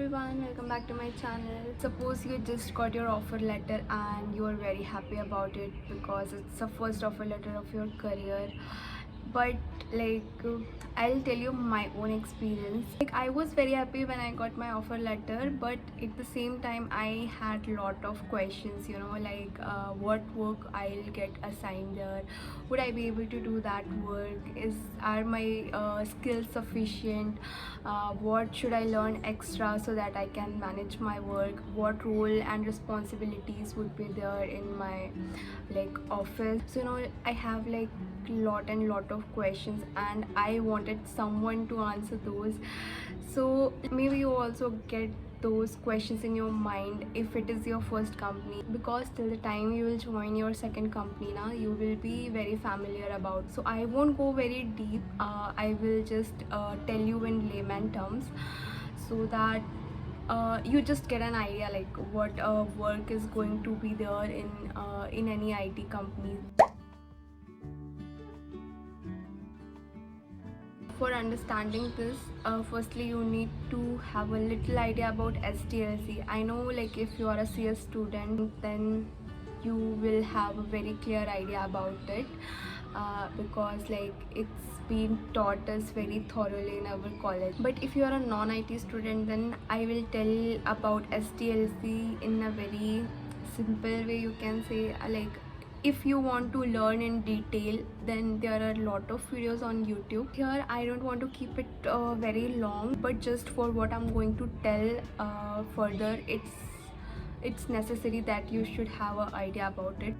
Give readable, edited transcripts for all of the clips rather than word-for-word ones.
everyone, welcome back to my channel. Suppose you just got your offer letter and you are very happy about it because it's the first offer letter of your career. But I'll tell you my own experience. I was very happy when I got my offer letter, but at the same time I had lot of questions, what work I'll get assigned there, would I be able to do that work, are my skills sufficient, what should I learn extra so that I can manage my work, what role and responsibilities would be there in my office. So I have lot of questions and I wanted someone to answer those. So maybe you also get those questions in your mind if it is your first company, because till the time you will join your second company now, you will be very familiar about. So I won't go very deep. I will just tell you in layman terms so that you just get an idea what work is going to be there in any IT company. For understanding this, firstly you need to have a little idea about SDLC. I know if you are a CS student, then you will have a very clear idea about it, because it's been taught us very thoroughly in our college. But if you are a non-IT student, then I will tell about SDLC in a very simple way, you can say. If you want to learn in detail, then there are a lot of videos on YouTube. Here I don't want to keep it very long, but just for what I'm going to tell further, it's necessary that you should have an idea about it.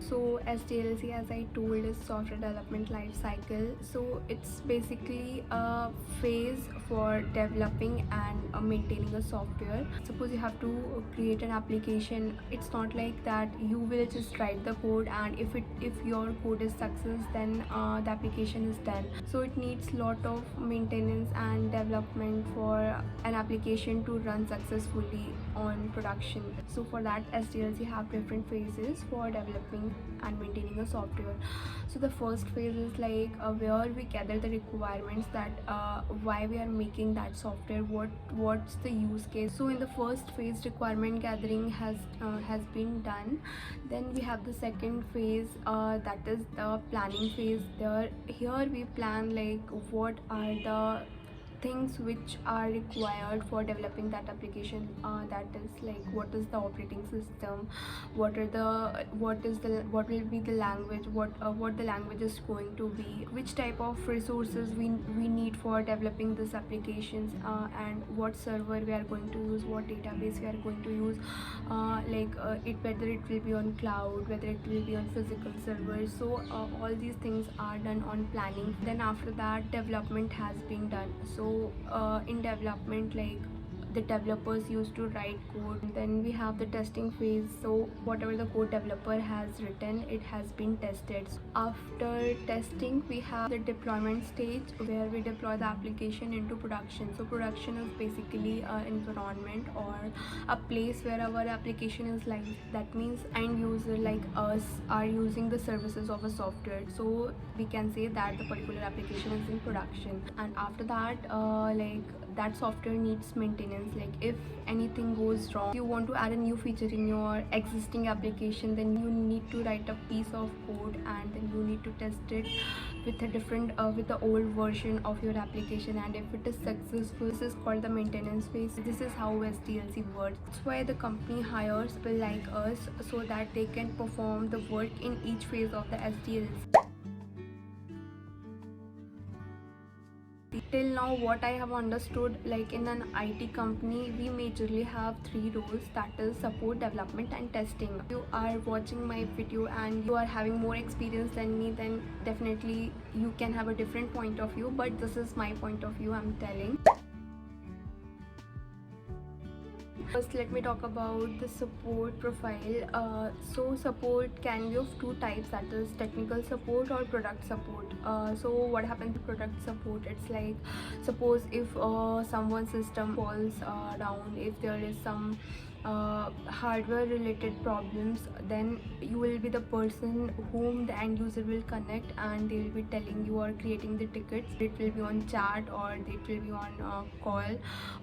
So SDLC, as I told, is software development life cycle. So it's basically a phase for developing and maintaining a software. Suppose you have to create an application. It's not like that you will just write the code and if your code is success, then the application is done. So it needs lot of maintenance and development for an application to run successfully on production. So for that, SDLC have different phases for developing and maintaining a software. So the first phase is where we gather the requirements, that why we are making that software, what's the use case. So in the first phase, requirement gathering has been done. Then we have the second phase, that is the planning phase. Here we plan what are the things which are required for developing that application, that is what is the operating system, what will be the language, what the language is going to be, which type of resources we need for developing this applications, and what server we are going to use, what database we are going to use, whether it will be on cloud, whether it will be on physical servers. So all these things are done on planning. Then after that, development has been done. So in development, the developers used to write code. Then we have the testing phase. So whatever the code developer has written, it has been tested. After testing, we have the deployment stage, where we deploy the application into production. So production is basically an environment or a place where our application is live. That means end user like us are using the services of a software. So we can say that the particular application is in production. And after that, that software needs maintenance. If anything goes wrong, you want to add a new feature in your existing application, then you need to write a piece of code and then you need to test it with a different with the old version of your application. And if it is successful, this is called the maintenance phase. This is how SDLC works. That's why the company hires people like us, so that they can perform the work in each phase of the SDLC. Till now, what I have understood, in an IT company, we majorly have 3 roles, that is support, development and testing. If you are watching my video and you are having more experience than me, then definitely you can have a different point of view, but this is my point of view I'm telling. First, let me talk about the support profile. So support can be of two types, that is technical support or product support. So what happens to product support? It's like, suppose if someone's system falls down, if there is some hardware related problems, then you will be the person whom the end user will connect, and they will be telling you or creating the tickets. It will be on chat, or it will be on call,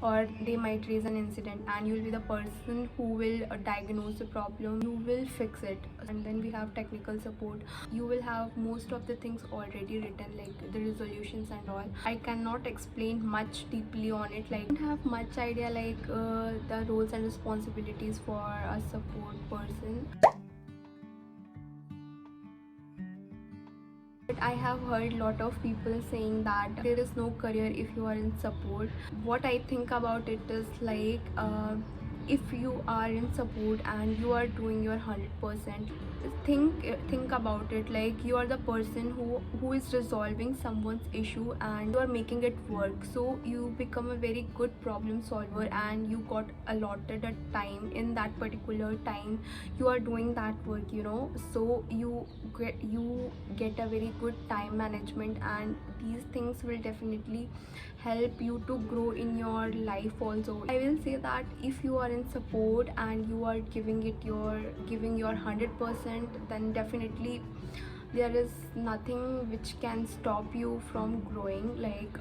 or they might raise an incident, and you will be the person who will diagnose the problem, you will fix it. And then we have technical support. You will have most of the things already written, like the resolutions and all. I cannot explain much deeply on it, like I don't have much idea like the roles and responsibilities for a support person. But I have heard a lot of people saying that there is no career if you are in support. What I think about it is like, if you are in support and you are doing your 100%, think about it like you are the person who is resolving someone's issue and you are making it work. So you become a very good problem solver, and you got allotted a time. In that particular time you are doing that work, so you get a very good time management, and these things will definitely help you to grow in your life also. I will say that if you are in support and you are giving your 100%, then definitely there is nothing which can stop you from growing. Like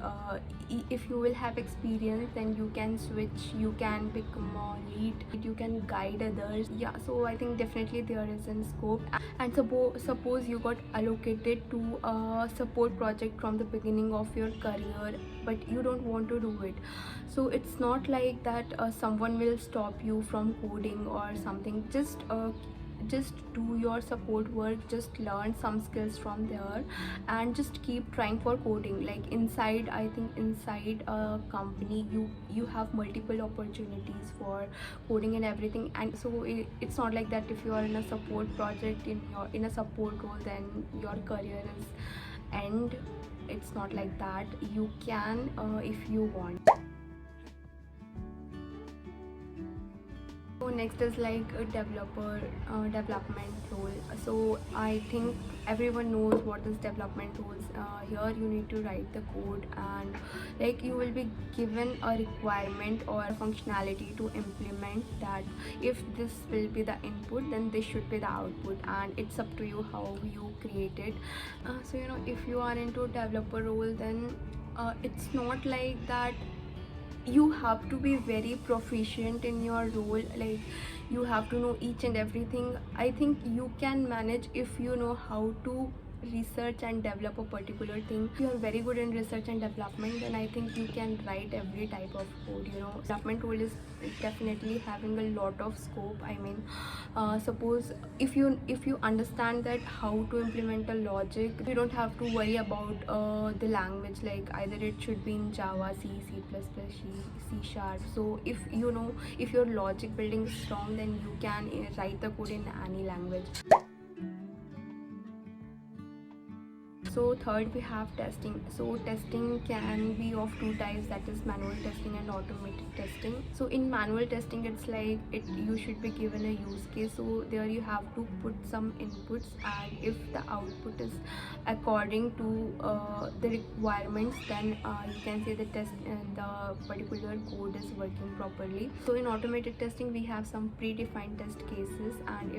if you will have experience, then you can switch, you can become a lead, you can guide others. Yeah, so I think definitely there is a scope. And suppose you got allocated to a support project from the beginning of your career, but you don't want to do it. So it's not like that someone will stop you from coding or something. Just do your support work, just learn some skills from there, and just keep trying for coding. Like inside a company, you have multiple opportunities for coding and everything. And so it's not like that if you are in a support project, in a support role, then your career is end. It's not like that. You can, if you want. So next is like a development role. So I think everyone knows what is development roles. Here you need to write the code, and like you will be given a requirement or a functionality to implement that. If this will be the input, then this should be the output, and it's up to you how you create it. So if you are into developer role, then it's not like that you have to be very proficient in your role, like you have to know each and everything. I think you can manage if you know how to research and develop a particular thing. If you are very good in research and development, then I think you can write every type of code. Development role is definitely having a lot of scope. I mean, suppose if you understand that how to implement a logic, you don't have to worry about the language, like either it should be in Java, C++, C Sharp. So if your logic building is strong, then you can write the code in any language. So third, we have testing. So testing can be of two types, that is manual testing and automated testing. So in manual testing, it's like you should be given a use case, so there you have to put some inputs, and if the output is according to the requirements, then you can say the particular code is working properly. So in automated testing, we have some predefined test cases, and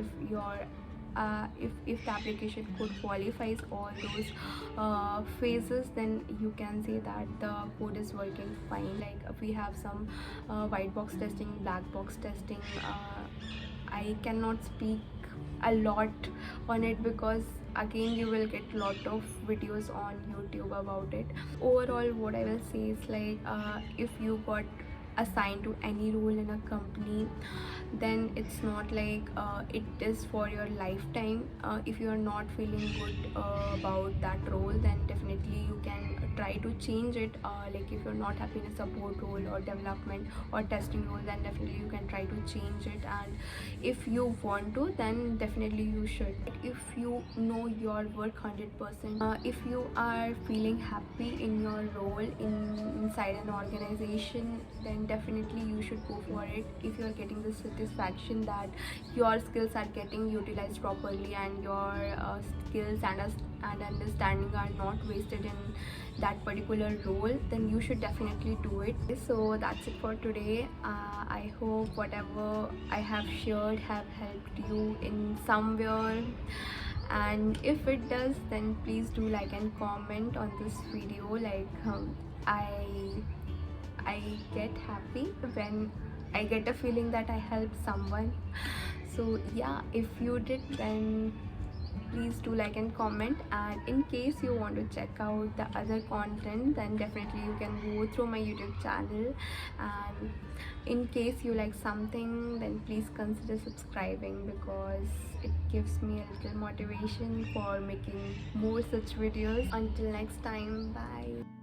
if the application code qualifies all those phases, then you can say that the code is working fine. Like we have some white box testing, black box testing. I cannot speak a lot on it, because again you will get lot of videos on YouTube about it. Overall, what I will say is like, if you got assigned to any role in a company, then it's not like it is for your lifetime. If you are not feeling good about that role, then definitely you can try to change it. Like if you're not happy in a support role or development or testing role, then definitely you can try to change it. And if you want to, then definitely you should. If you know your work 100%, if you are feeling happy in your role inside an organization, then definitely you should go for it. If you are getting the satisfaction that your skills are getting utilized properly and your skills and understanding are not wasted in that particular role, then you should definitely do it. So that's it for today. I hope whatever I have shared have helped you in somewhere, and if it does, then please do like and comment on this video. Like I get happy when I get a feeling that I helped someone. So yeah, if you did, then please do like and comment. And in case you want to check out the other content, then definitely you can go through my YouTube channel. And in case you like something, then please consider subscribing, because it gives me a little motivation for making more such videos. Until next time, bye.